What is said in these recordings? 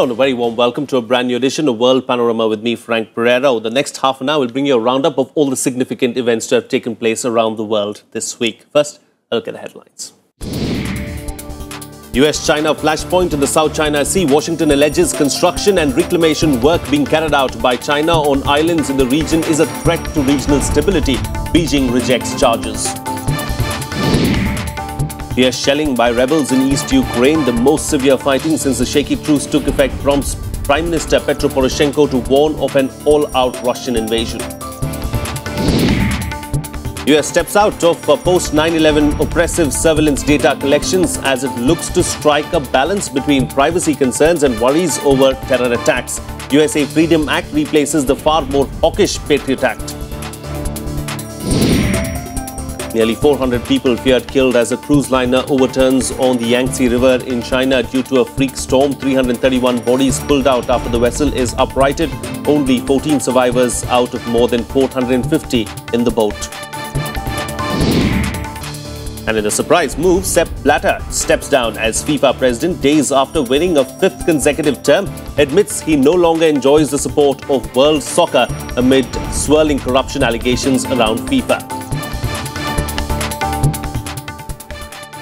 Hello and a very warm welcome to a brand new edition of World Panorama with me, Frank Pereira. Over the next half an hour, we'll bring you a roundup of all the significant events that have taken place around the world this week. First, a look at the headlines. US-China flashpoint in the South China Sea. Washington alleges construction and reclamation work being carried out by China on islands in the region is a threat to regional stability. Beijing rejects charges. Fierce shelling by rebels in East Ukraine, the most severe fighting since the shaky truce took effect, prompts Prime Minister Petro Poroshenko to warn of an all-out Russian invasion. US steps out of post-9/11 oppressive surveillance data collections as it looks to strike a balance between privacy concerns and worries over terror attacks. USA Freedom Act replaces the far more hawkish Patriot Act. Nearly 400 people feared killed as a cruise liner overturns on the Yangtze River in China due to a freak storm. 331 bodies pulled out after the vessel is uprighted. Only 14 survivors out of more than 450 in the boat. And in a surprise move, Sepp Blatter steps down as FIFA president days after winning a fifth consecutive term, admits he no longer enjoys the support of world soccer amid swirling corruption allegations around FIFA.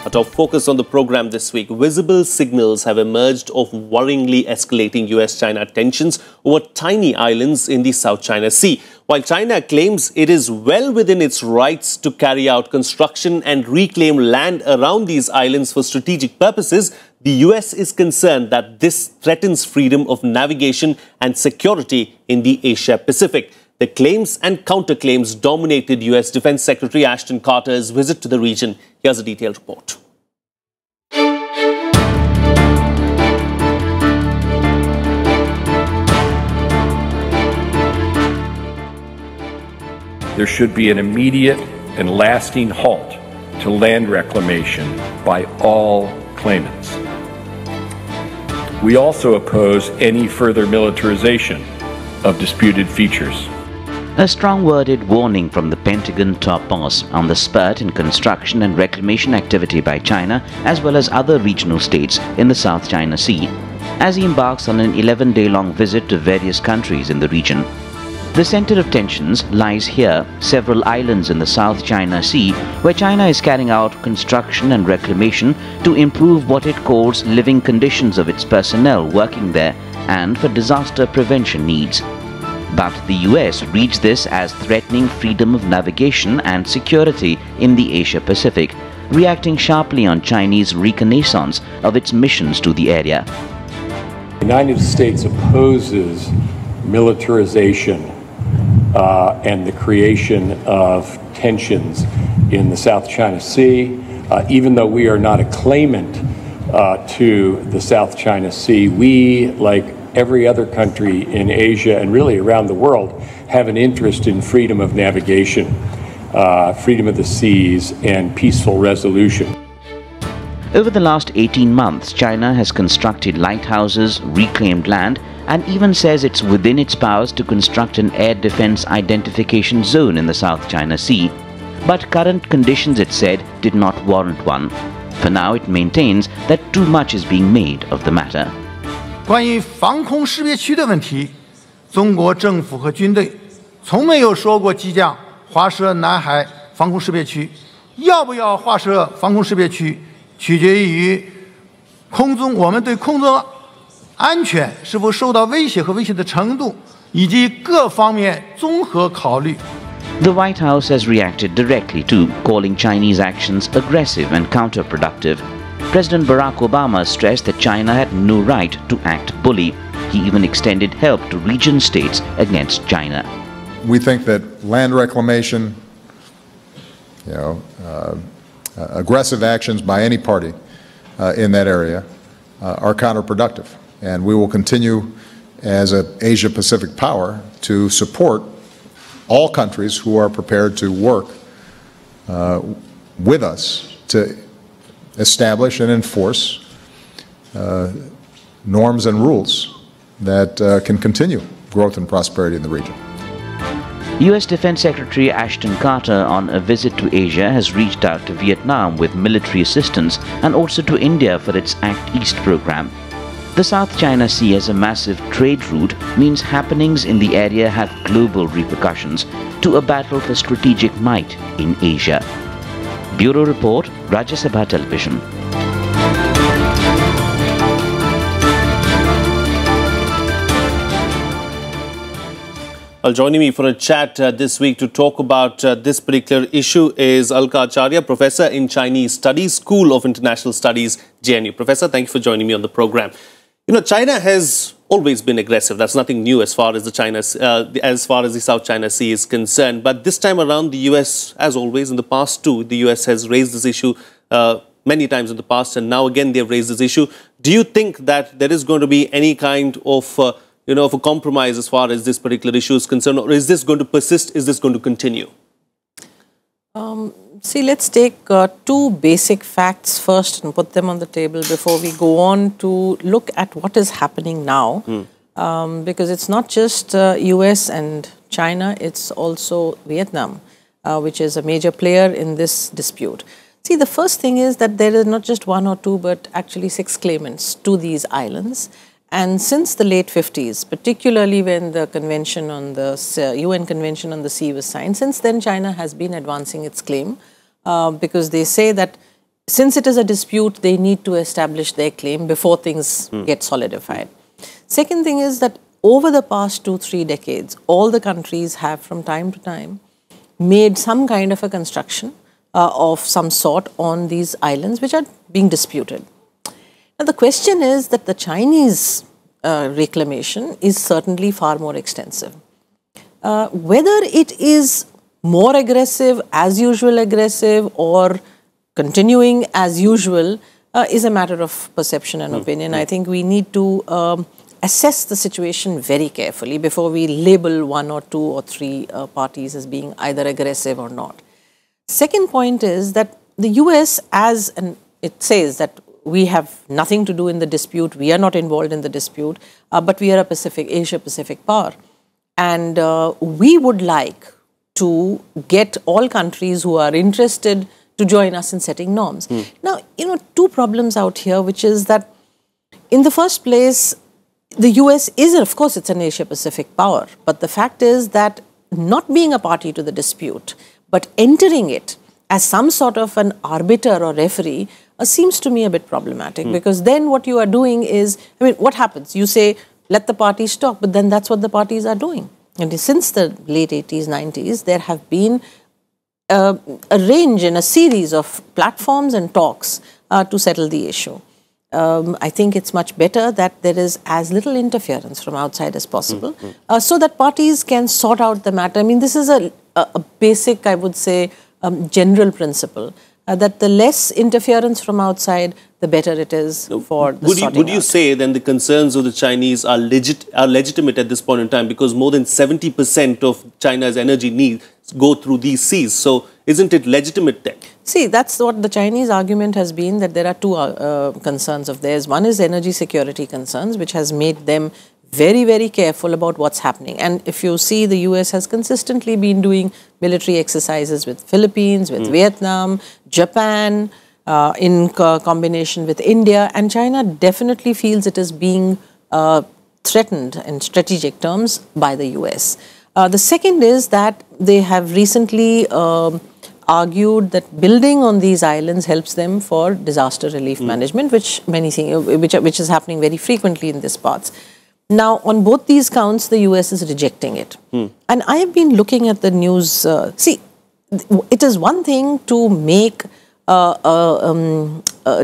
Our top focus on the program this week. Visible signals have emerged of worryingly escalating US-China tensions over tiny islands in the South China Sea. While China claims it is well within its rights to carry out construction and reclaim land around these islands for strategic purposes, the US is concerned that this threatens freedom of navigation and security in the Asia-Pacific. The claims and counterclaims dominated US Defense Secretary Ashton Carter's visit to the region. Here's a detailed report. There should be an immediate and lasting halt to land reclamation by all claimants. We also oppose any further militarization of disputed features. A strong-worded warning from the Pentagon top boss on the spurt in construction and reclamation activity by China as well as other regional states in the South China Sea, as he embarks on an 11-day-long visit to various countries in the region. The center of tensions lies here, several islands in the South China Sea, where China is carrying out construction and reclamation to improve what it calls living conditions of its personnel working there and for disaster prevention needs. But the US reads this as threatening freedom of navigation and security in the Asia-Pacific, reacting sharply on Chinese reconnaissance of its missions to the area. The United States opposes militarization and the creation of tensions in the South China Sea. Even though we are not a claimant to the South China Sea, we, like every other country in Asia and really around the world, have an interest in freedom of navigation, freedom of the seas, and peaceful resolution. Over the last 18 months, China has constructed lighthouses, reclaimed land, and even says it's within its powers to construct an air defense identification zone in the South China Sea. But current conditions, it said, did not warrant one. For now, it maintains that too much is being made of the matter. 关于防空识别区的问题，中国政府和军队从没有说过即将划设南海防空识别区。要不要划设防空识别区，取决于我们对空中安全是否受到威胁和威胁的程度，以及各方面综合考虑。The White House has reacted directly to calling Chinese actions aggressive and counterproductive. President Barack Obama stressed that China had no right to act bully. He even extended help to region states against China. We think that land reclamation, aggressive actions by any party in that area are counterproductive. And we will continue as an Asia-Pacific power to support all countries who are prepared to work with us to establish and enforce norms and rules that can continue growth and prosperity in the region. US Defense Secretary Ashton Carter, on a visit to Asia, has reached out to Vietnam with military assistance and also to India for its Act East program. The South China Sea as a massive trade route means happenings in the area have global repercussions to a battle for strategic might in Asia. Bureau Report, Rajya Sabha Television. Well, joining me for a chat this week to talk about this particular issue is Alka Charli, Professor in Chinese Studies, School of International Studies, JNU. Professor, thank you for joining me on the program. You know, China has always been aggressive. That's nothing new as far as the South China Sea is concerned. But this time around, the US, as always in the past too, the US has raised this issue many times in the past, and now again they've raised this issue. Do you think that there is going to be any kind of of a compromise as far as this particular issue is concerned, or is this going to persist? Is this going to continue? See, let's take two basic facts first and put them on the table before we go on to look at what is happening now. Because it's not just US and China, it's also Vietnam, which is a major player in this dispute. See, the first thing is that there is not just one or two, but actually 6 claimants to these islands. And since the late 50s, particularly when the convention on the UN Convention on the Sea was signed, since then China has been advancing its claim because they say that since it is a dispute, they need to establish their claim before things get solidified. Second thing is that over the past 2-3 decades, all the countries have from time to time made some kind of a construction of some sort on these islands which are being disputed. Now, the question is that the Chinese reclamation is certainly far more extensive. Whether it is more aggressive, as usual aggressive, or continuing as usual is a matter of perception and opinion. I think we need to assess the situation very carefully before we label 1 or 2 or 3 parties as being either aggressive or not. Second point is that the US, it says that we have nothing to do in the dispute, we are not involved in the dispute, but we are a Asia-Pacific power. And we would like to get all countries who are interested to join us in setting norms. Now, two problems out here, which is that in the first place, the US is, of course, it's an Asia-Pacific power, but the fact is that not being a party to the dispute, but entering it as some sort of an arbiter or referee seems to me a bit problematic, because then what you are doing is, what happens? You say, let the parties talk, but then that's what the parties are doing. And since the late 80s, 90s, there have been a range and a series of platforms and talks to settle the issue. I think it's much better that there is as little interference from outside as possible, so that parties can sort out the matter. This is a basic, I would say, general principle. That the less interference from outside, the better it is for the sorting out. Would you say then the concerns of the Chinese are legitimate at this point in time, because more than 70% of China's energy needs go through these seas? So isn't it legitimate then? See, that's what the Chinese argument has been, that there are two concerns of theirs. One is energy security concerns, which has made them very, very careful about what's happening. And if you see, the US has consistently been doing military exercises with Philippines, with Vietnam, Japan, in combination with India, and China definitely feels it is being threatened in strategic terms by the US. The second is that they have recently argued that building on these islands helps them for disaster relief management, which is happening very frequently in these parts. Now, on both these counts, the US is rejecting it. And I have been looking at the news. See, it is one thing to make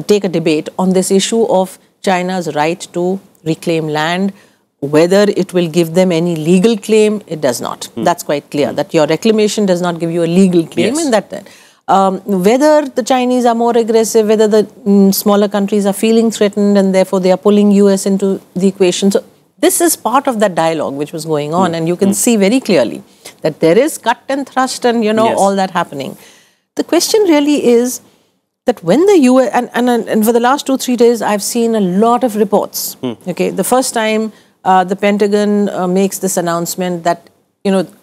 take a debate on this issue of China's right to reclaim land. Whether it will give them any legal claim, it does not. That's quite clear, that your reclamation does not give you a legal claim in that. Whether the Chinese are more aggressive, whether the smaller countries are feeling threatened and therefore they are pulling US into the equation. So this is part of that dialogue which was going on, and you can see very clearly that there is cut and thrust and, all that happening. The question really is that when the US, and for the last 2-3 days, I've seen a lot of reports. Okay, the first time the Pentagon makes this announcement that,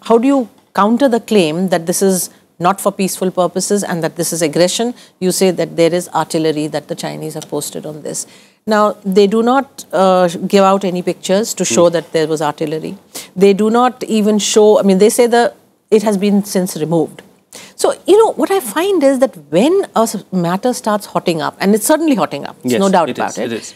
how do you counter the claim that this is not for peaceful purposes and that this is aggression. You say that there is artillery that the Chinese have posted on this. Now, they do not give out any pictures to show that there was artillery. They do not even show, I mean, they say that it has been since removed. So, you know, what I find is that when a matter starts hotting up, and it's certainly hotting up, there's no doubt about it. It is.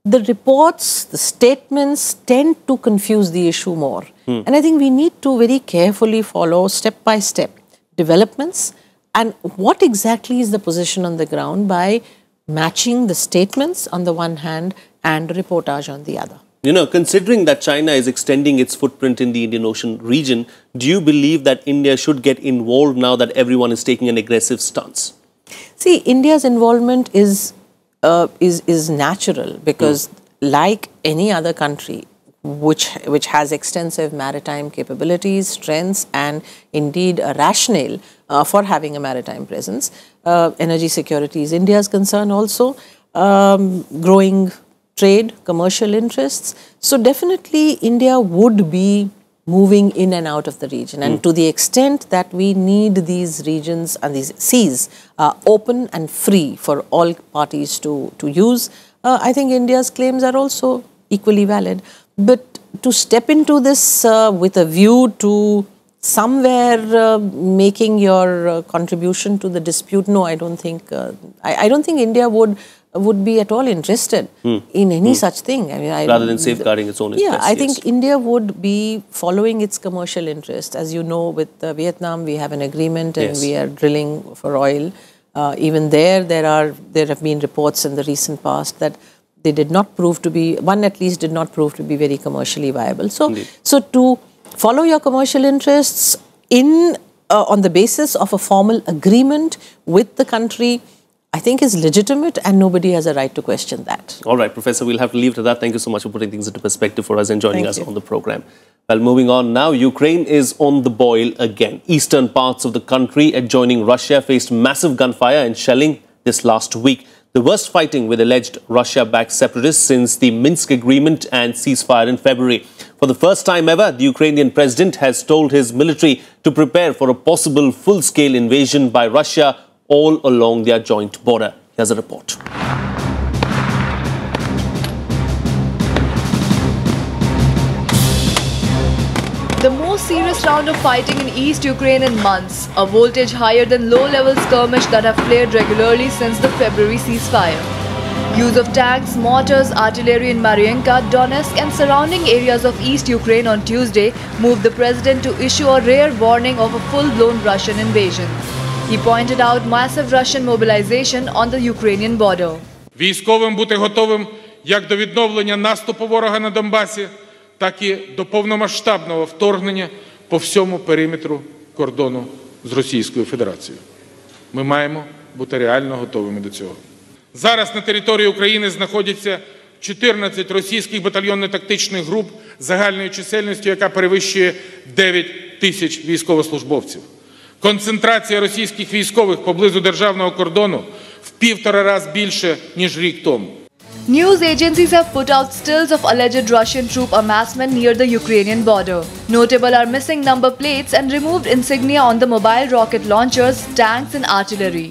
The reports, the statements tend to confuse the issue more. And I think we need to very carefully follow step by step developments and what exactly is the position on the ground by matching the statements on the one hand and reportage on the other. You know, considering that China is extending its footprint in the Indian Ocean region, do you believe that India should get involved now that everyone is taking an aggressive stance? See, India's involvement is natural because like any other country which has extensive maritime capabilities, strengths and indeed a rationale for having a maritime presence, energy security is India's concern also, growing trade, commercial interests. So definitely India would be moving in and out of the region. And to the extent that we need these regions and these seas open and free for all parties to use, I think India's claims are also equally valid. But to step into this with a view to somewhere making your contribution to the dispute, no, I don't think, I don't think India would be at all interested in any such thing. I mean, rather than safeguarding its own interests. Yeah, I think India would be following its commercial interest. As you know, with Vietnam, we have an agreement and we are drilling for oil. Even there have been reports in the recent past that they did not prove to be, one at least did not prove to be very commercially viable. So, so to follow your commercial interests on the basis of a formal agreement with the country, I think is legitimate and nobody has a right to question that. All right, Professor, we'll have to leave it at that. Thank you so much for putting things into perspective for us and joining us on the program. Well, moving on now, Ukraine is on the boil again. Eastern parts of the country adjoining Russia faced massive gunfire and shelling this last week. The worst fighting with alleged Russia-backed separatists since the Minsk agreement and ceasefire in February. For the first time ever, the Ukrainian president has told his military to prepare for a possible full-scale invasion by Russia all along their joint border. Here's a report. The most serious round of fighting in East Ukraine in months, a voltage higher than low-level skirmish that have flared regularly since the February ceasefire. Use of tanks, mortars, artillery in Mariinka, Donetsk and surrounding areas of East Ukraine on Tuesday moved the president to issue a rare warning of a full-blown Russian invasion. He pointed out massive Russian mobilization on the Ukrainian border. Військовим бути готовим як до відновлення наступу ворога на Донбасі, так і до повномасштабного вторгнення по всьому периметру кордону з Російською Федерацією. Ми маємо бути реально готовими до цього. Зараз на території України знаходяться 14 російських батальйонно-тактичних груп загальною чисельністю, яка перевищує 9 тисяч військовослужбовців. Концентрація російських військових поблизу державного кордону в 1,5 рази більше, ніж рік тому. News agencies have put out stills of alleged Russian troop amassment near the Ukrainian border. Notable are missing number plates and removed insignia on the mobile rocket launchers, tanks and artillery.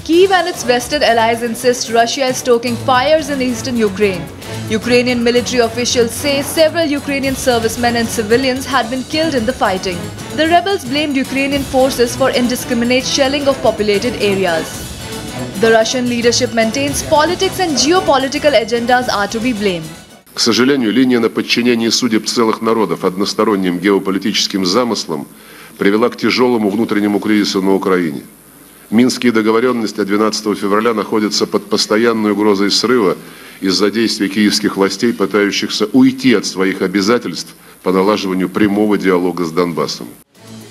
Kyiv and its Western allies insist Russia is stoking fires in eastern Ukraine. Ukrainian military officials say several Ukrainian servicemen and civilians had been killed in the fighting. The rebels blamed Ukrainian forces for indiscriminate shelling of populated areas. The Russian leadership maintains politics and geopolitical agendas are to be blamed. К сожалению, линия на подчинение судеб целых народов односторонним геополитическим замыслам привела к тяжелому внутреннему кризису на Украине. Минские договоренности 12 февраля находятся под постоянной угрозой срыва из-за действий киевских властей, пытающихся уйти от своих обязательств по налаживанию прямого диалога с Донбассом.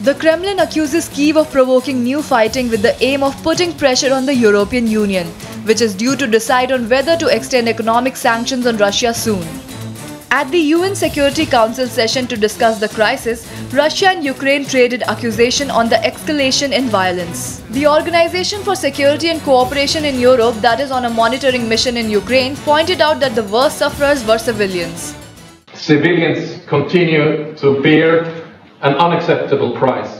The Kremlin accuses Kyiv of provoking new fighting with the aim of putting pressure on the European Union, which is due to decide on whether to extend economic sanctions on Russia soon. At the UN Security Council session to discuss the crisis, Russia and Ukraine traded accusation on the escalation in violence. The Organization for Security and Cooperation in Europe, that is on a monitoring mission in Ukraine, pointed out that the worst sufferers were civilians. Civilians continue to bear an unacceptable price.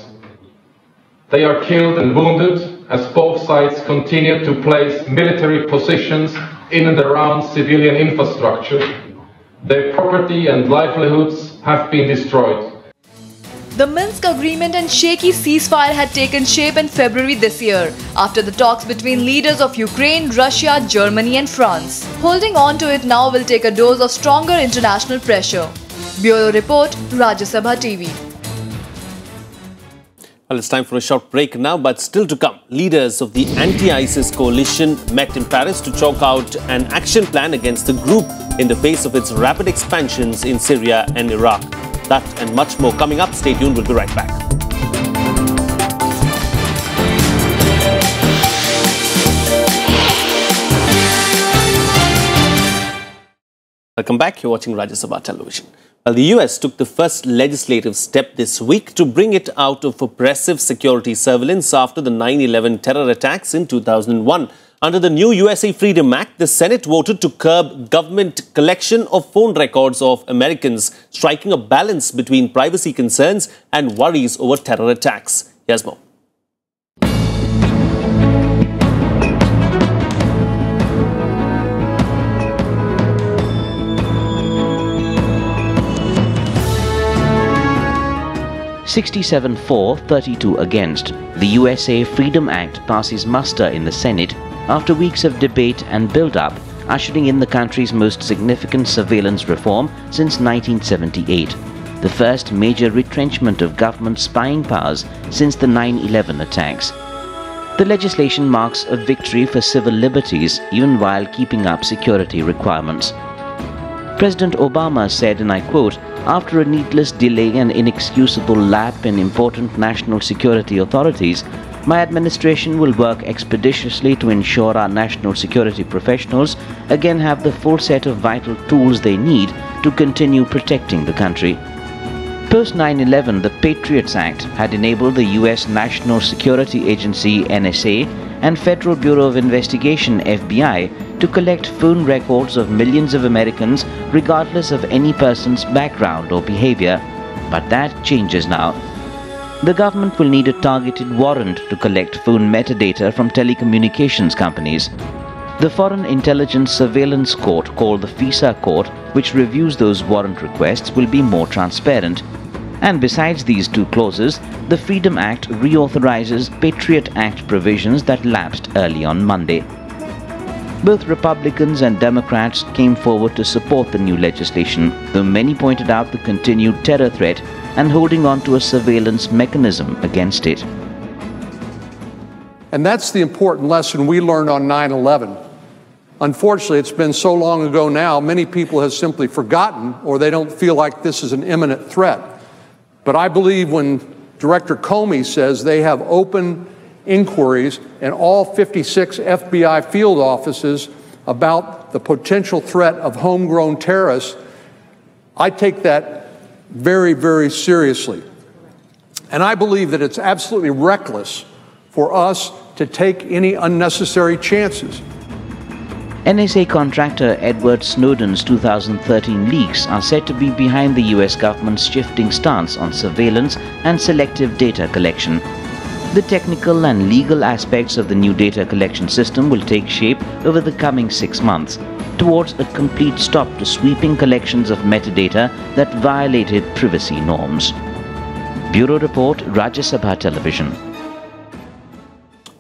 They are killed and wounded as both sides continue to place military positions in and around civilian infrastructure. Their property and livelihoods have been destroyed. The Minsk agreement and shaky ceasefire had taken shape in February this year, after the talks between leaders of Ukraine, Russia, Germany and France. Holding on to it now will take a dose of stronger international pressure. Bureau Report, Rajya Sabha TV. Well, it's time for a short break now, but still to come. Leaders of the anti-ISIS coalition met in Paris to chalk out an action plan against the group in the face of its rapid expansions in Syria and Iraq. That and much more coming up. Stay tuned, we'll be right back. Welcome back, you're watching Rajya Sabha Television. Well, the US took the first legislative step this week to bring it out of oppressive security surveillance after the 9/11 terror attacks in 2001. Under the new USA Freedom Act, the Senate voted to curb government collection of phone records of Americans, striking a balance between privacy concerns and worries over terror attacks. Here's more. (67 for, 32 against). The USA Freedom Act passes muster in the Senate after weeks of debate and build-up, ushering in the country's most significant surveillance reform since 1978, the first major retrenchment of government spying powers since the 9/11 attacks. The legislation marks a victory for civil liberties even while keeping up security requirements. President Obama said, and I quote, "After a needless delay and inexcusable lapse in important national security authorities, my administration will work expeditiously to ensure our national security professionals again have the full set of vital tools they need to continue protecting the country." Post 9/11, the Patriots Act had enabled the US National Security Agency (NSA) and Federal Bureau of Investigation (FBI) to collect phone records of millions of Americans regardless of any person's background or behavior. But that changes now. The government will need a targeted warrant to collect phone metadata from telecommunications companies. The Foreign Intelligence Surveillance Court, called the FISA Court, which reviews those warrant requests, will be more transparent. And besides these two clauses, the Freedom Act reauthorizes Patriot Act provisions that lapsed early on Monday. Both Republicans and Democrats came forward to support the new legislation, though many pointed out the continued terror threat and holding on to a surveillance mechanism against it. And that's the important lesson we learned on 9/11. Unfortunately, it's been so long ago now, many people have simply forgotten, or they don't feel like this is an imminent threat. But I believe when Director Comey says they have open inquiries in all 56 FBI field offices about the potential threat of homegrown terrorists, I take that very, very seriously. And I believe that it's absolutely reckless for us to take any unnecessary chances. NSA contractor Edward Snowden's 2013 leaks are said to be behind the US government's shifting stance on surveillance and selective data collection. The technical and legal aspects of the new data collection system will take shape over the coming 6 months, towards a complete stop to sweeping collections of metadata that violated privacy norms. Bureau Report, Rajya Sabha Television.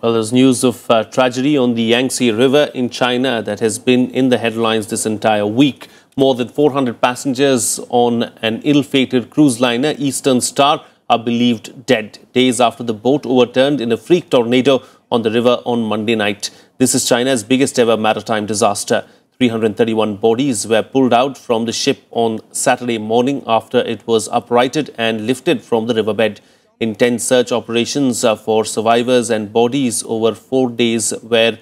Well, there's news of tragedy on the Yangtze River in China that has been in the headlines this entire week. More than 400 passengers on an ill-fated cruise liner, Eastern Star, are believed dead, days after the boat overturned in a freak tornado on the river on Monday night. This is China's biggest ever maritime disaster. 331 bodies were pulled out from the ship on Saturday morning after it was uprighted and lifted from the riverbed. Intense search operations for survivors and bodies over 4 days were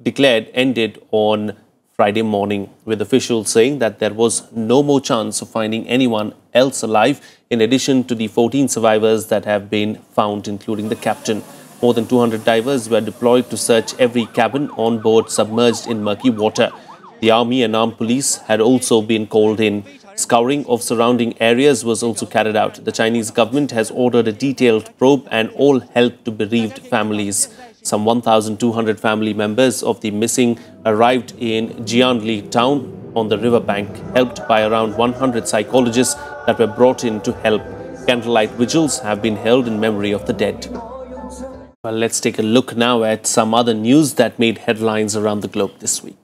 declared ended on Friday morning, with officials saying that there was no more chance of finding anyone else alive, in addition to the 14 survivors that have been found, including the captain. More than 200 divers were deployed to search every cabin on board submerged in murky water. The army and armed police had also been called in. Scouring of surrounding areas was also carried out. The Chinese government has ordered a detailed probe and all help to bereaved families. Some 1,200 family members of the missing arrived in Jianli town on the riverbank, helped by around 100 psychologists that were brought in to help. Candlelight vigils have been held in memory of the dead. Well, let's take a look now at some other news that made headlines around the globe this week.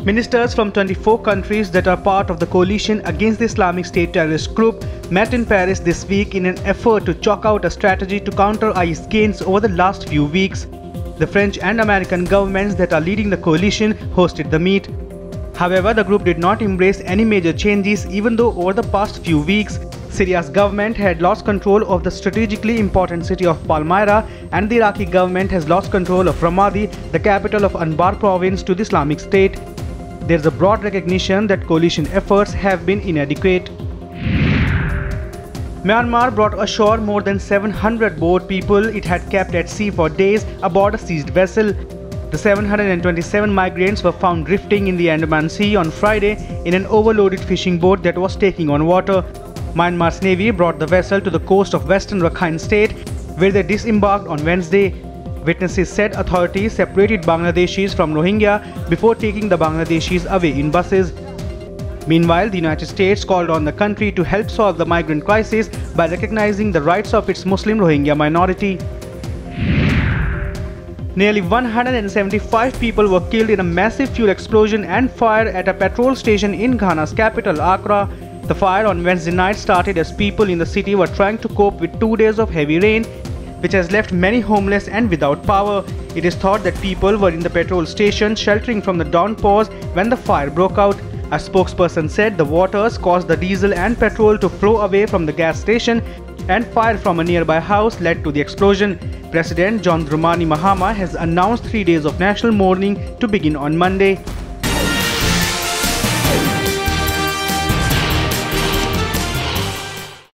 Ministers from 24 countries that are part of the coalition against the Islamic State terrorist group met in Paris this week in an effort to chalk out a strategy to counter IS gains over the last few weeks. The French and American governments that are leading the coalition hosted the meet. However, the group did not embrace any major changes, even though over the past few weeks, Syria's government had lost control of the strategically important city of Palmyra and the Iraqi government has lost control of Ramadi, the capital of Anbar province, to the Islamic State. There is a broad recognition that coalition efforts have been inadequate. Myanmar brought ashore more than 700 boat people it had kept at sea for days aboard a seized vessel. The 727 migrants were found drifting in the Andaman Sea on Friday in an overloaded fishing boat that was taking on water. Myanmar's Navy brought the vessel to the coast of Western Rakhine State, where they disembarked on Wednesday. Witnesses said authorities separated Bangladeshis from Rohingya before taking the Bangladeshis away in buses. Meanwhile, the United States called on the country to help solve the migrant crisis by recognizing the rights of its Muslim Rohingya minority. Nearly 175 people were killed in a massive fuel explosion and fire at a petrol station in Ghana's capital, Accra. The fire on Wednesday night started as people in the city were trying to cope with 2 days of heavy rain, which has left many homeless and without power. It is thought that people were in the petrol station sheltering from the downpours when the fire broke out. A spokesperson said the waters caused the diesel and petrol to flow away from the gas station, and fire from a nearby house led to the explosion. President John Dramani Mahama has announced 3 days of national mourning to begin on Monday.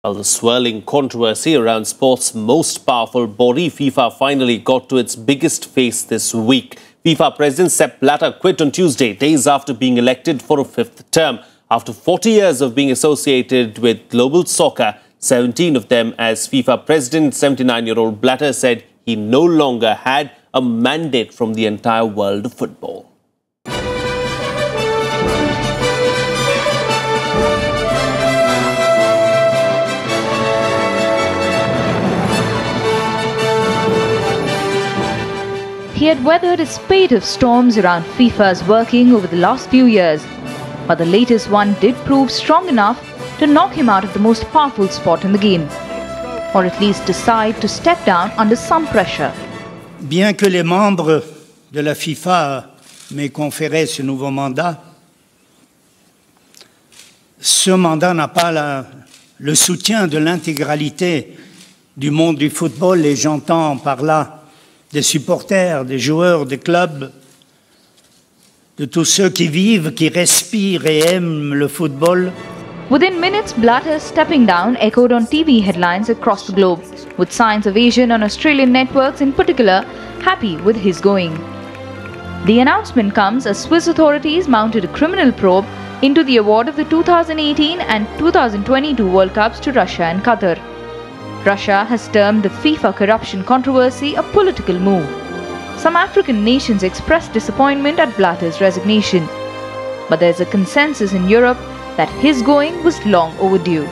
Well, the swirling controversy around sport's most powerful body, FIFA, finally got to its biggest phase this week. FIFA President Sepp Blatter quit on Tuesday, days after being elected for a 5th term. After 40 years of being associated with global soccer, 17 of them as FIFA President, 79-year-old Blatter said he no longer had a mandate from the entire world of football. He had weathered a spate of storms around FIFA's working over the last few years, but the latest one did prove strong enough to knock him out of the most powerful spot in the game, or at least decide to step down under some pressure. Bien que les membres de la FIFA m'aient conféré ce nouveau mandat, ce mandat n'a pas le soutien de l'intégralité du monde du football, et j'entends par là des supporters, des joueurs, des clubs, de tous ceux qui vivent, qui respirent et aiment le football. Within minutes, Blatter's stepping down echoed on TV headlines across the globe, with signs of Asian and Australian networks in particular happy with his going. The announcement comes as Swiss authorities mounted a criminal probe into the award of the 2018 and 2022 World Cups to Russia and Qatar. Russia has termed the FIFA corruption controversy a political move. Some African nations expressed disappointment at Blatter's resignation, but there is a consensus in Europe that his going was long overdue.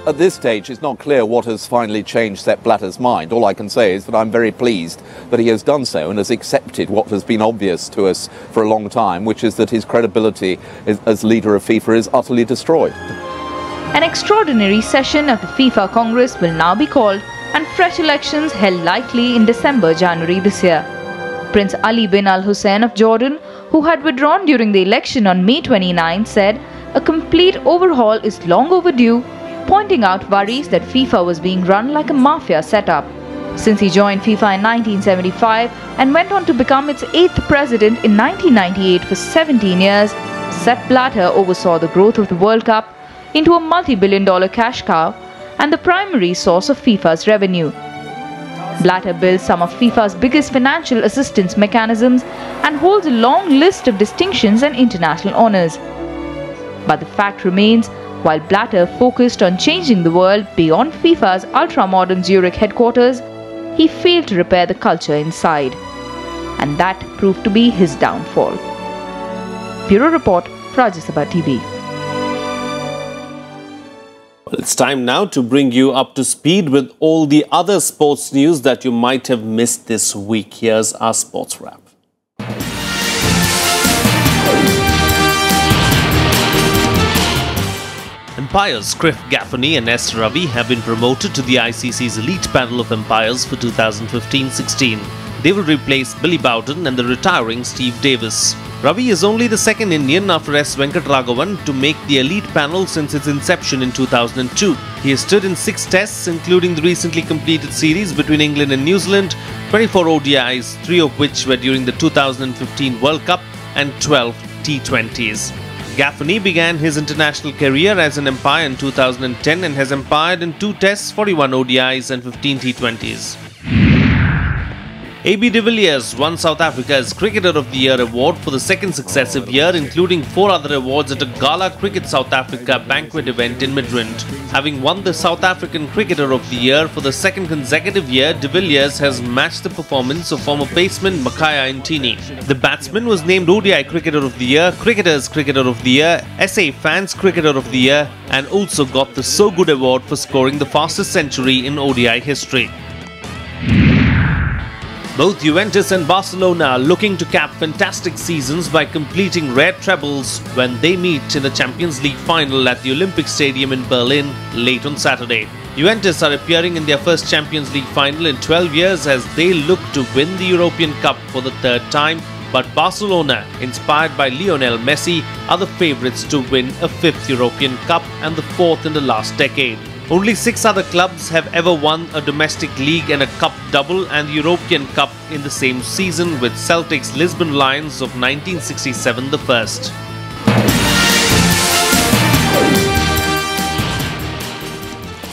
At this stage, it's not clear what has finally changed Sepp Blatter's mind. All I can say is that I'm very pleased that he has done so and has accepted what has been obvious to us for a long time, which is that his credibility as leader of FIFA is utterly destroyed. An extraordinary session of the FIFA Congress will now be called and fresh elections held likely in December-January this year. Prince Ali bin Al Hussein of Jordan, who had withdrawn during the election on May 29, said a complete overhaul is long overdue, pointing out worries that FIFA was being run like a mafia setup. Since he joined FIFA in 1975 and went on to become its 8th president in 1998 for 17 years, Sepp Blatter oversaw the growth of the World Cup into a multi-billion-dollar cash cow and the primary source of FIFA's revenue. Blatter built some of FIFA's biggest financial assistance mechanisms and holds a long list of distinctions and international honors. But the fact remains, while Blatter focused on changing the world beyond FIFA's ultra-modern Zurich headquarters, he failed to repair the culture inside. And that proved to be his downfall. Bureau Report, Rajya Sabha TV. Well, it's time now to bring you up to speed with all the other sports news that you might have missed this week. Here's our sports wrap. Umpires Cliff Gaffney and S. Ravi have been promoted to the ICC's elite panel of umpires for 2015-16. They will replace Billy Bowden and the retiring Steve Davis. Ravi is only the second Indian after S. Venkatraghavan to make the elite panel since its inception in 2002. He has stood in 6 tests, including the recently completed series between England and New Zealand, 24 ODIs, 3 of which were during the 2015 World Cup, and 12 T20s. Gaffney began his international career as an umpire in 2010 and has umpired in 2 tests, 41 ODIs and 15 T20s. AB de Villiers won South Africa's Cricketer of the Year award for the 2nd successive year, including 4 other awards at a Gala Cricket South Africa banquet event in Midrand. Having won the South African Cricketer of the Year for the 2nd consecutive year, de Villiers has matched the performance of former batsman Makaya Ntini. The batsman was named ODI Cricketer of the Year, Cricketers Cricketer of the Year, SA Fans Cricketer of the Year, and also got the So Good award for scoring the fastest century in ODI history. Both Juventus and Barcelona are looking to cap fantastic seasons by completing rare trebles when they meet in the Champions League final at the Olympic Stadium in Berlin late on Saturday. Juventus are appearing in their first Champions League final in 12 years as they look to win the European Cup for the 3rd time, but Barcelona, inspired by Lionel Messi, are the favourites to win a 5th European Cup and the 4th in the last decade. Only 6 other clubs have ever won a domestic league and a cup double and the European Cup in the same season, with Celtic's Lisbon Lions of 1967 the first.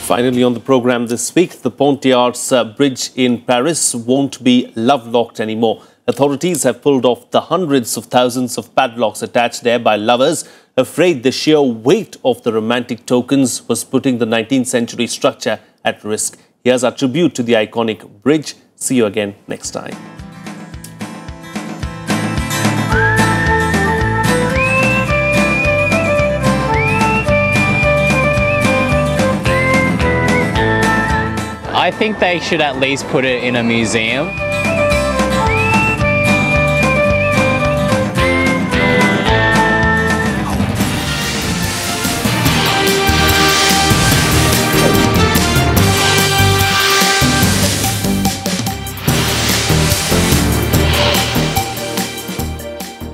Finally on the programme this week, the Pont d'Arts bridge in Paris won't be love-locked anymore. Authorities have pulled off the hundreds of thousands of padlocks attached there by lovers, afraid the sheer weight of the romantic tokens was putting the 19th century structure at risk. Here's our tribute to the iconic bridge. See you again next time. I think they should at least put it in a museum.